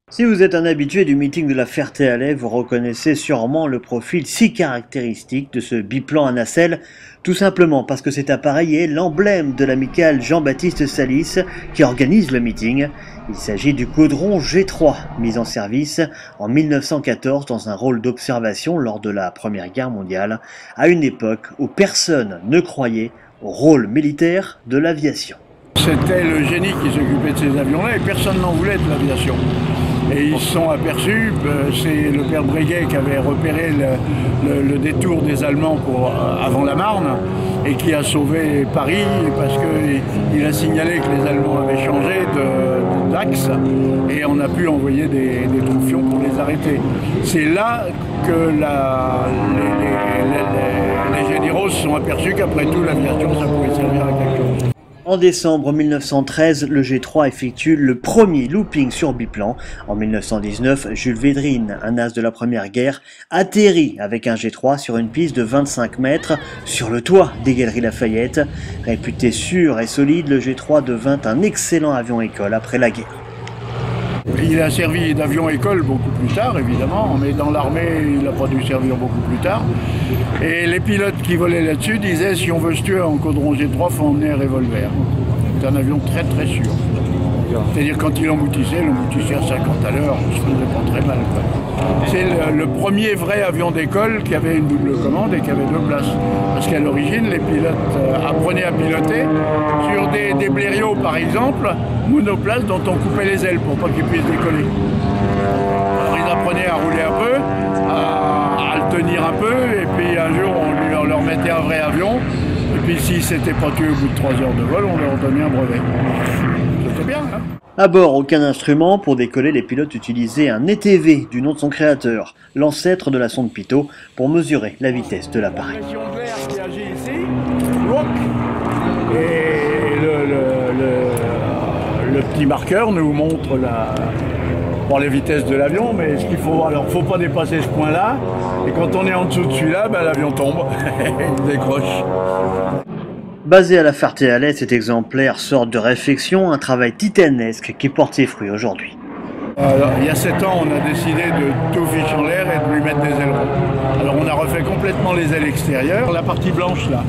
Si vous êtes un habitué du meeting de la Ferté-Alais, vous reconnaissez sûrement le profil si caractéristique de ce biplan à nacelle, tout simplement parce que cet appareil est l'emblème de l'amical Jean-Baptiste Salis qui organise le meeting. Il s'agit du Caudron G3, mis en service en 1914 dans un rôle d'observation lors de la Première Guerre mondiale, à une époque où personne ne croyait au rôle militaire de l'aviation. C'était le génie qui s'occupait de ces avions-là et personne n'en voulait de l'aviation. Et ils se sont aperçus, c'est le père Breguet qui avait repéré le détour des Allemands avant la Marne et qui a sauvé Paris parce qu'il a signalé que les Allemands avaient changé d'axe et on a pu envoyer des troufions pour les arrêter. C'est là que les généraux se sont aperçus qu'après tout l'aviation ça pouvait servir à quelque chose. En décembre 1913, le G3 effectue le premier looping sur biplan. En 1919, Jules Védrine, un as de la Première Guerre, atterrit avec un G3 sur une piste de 25 mètres sur le toit des Galeries Lafayette. Réputé sûr et solide, le G3 devint un excellent avion-école après la guerre. Il a servi d'avion-école beaucoup plus tard, évidemment, mais dans l'armée, il n'a pas dû servir beaucoup plus tard. Et les pilotes qui volaient là-dessus disaient, si on veut se tuer en Caudron G3, il faut emmener un revolver. C'est un avion très très sûr. C'est-à-dire quand il emboutissait à 50 à l'heure, on se faisait pas très mal. C'est le premier vrai avion d'école qui avait une double commande et qui avait deux places. Parce qu'à l'origine, les pilotes apprenaient à piloter sur des blériot par exemple, monoplaces dont on coupait les ailes pour pas qu'ils puissent décoller. Alors ils apprenaient à rouler un peu, à le tenir un peu, et puis un jour on leur mettait un vrai avion, et puis s'ils s'étaient pas tués au bout de 3 heures de vol, on leur donnait un brevet. C'était bien, hein? À bord, aucun instrument. Pour décoller, les pilotes utilisaient un ETV du nom de son créateur, l'ancêtre de la sonde Pitot, pour mesurer la vitesse de l'appareil. Pression de l'air qui agit ici, et le petit marqueur nous montre les vitesses de l'avion, mais ce qu'il faut, alors faut pas dépasser ce point-là, et quand on est en dessous de celui-là, l'avion tombe, il décroche. Basé à la Ferté-Alais, cet exemplaire sort de réflexion, un travail titanesque qui porte ses fruits aujourd'hui. Alors, il y a 7 ans, on a décidé de tout ficher en l'air et de lui mettre des ailerons. Alors on a refait complètement les ailes extérieures, la partie blanche là.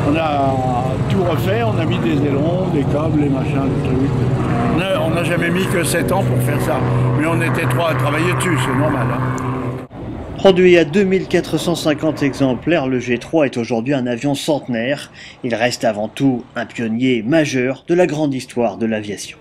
On a tout refait, on a mis des ailerons, des câbles, les machins, les trucs. On n'a jamais mis que 7 ans pour faire ça. Mais on était 3 à travailler dessus, c'est normal. Hein. Produit à 2450 exemplaires, le G3 est aujourd'hui un avion centenaire. Il reste avant tout un pionnier majeur de la grande histoire de l'aviation.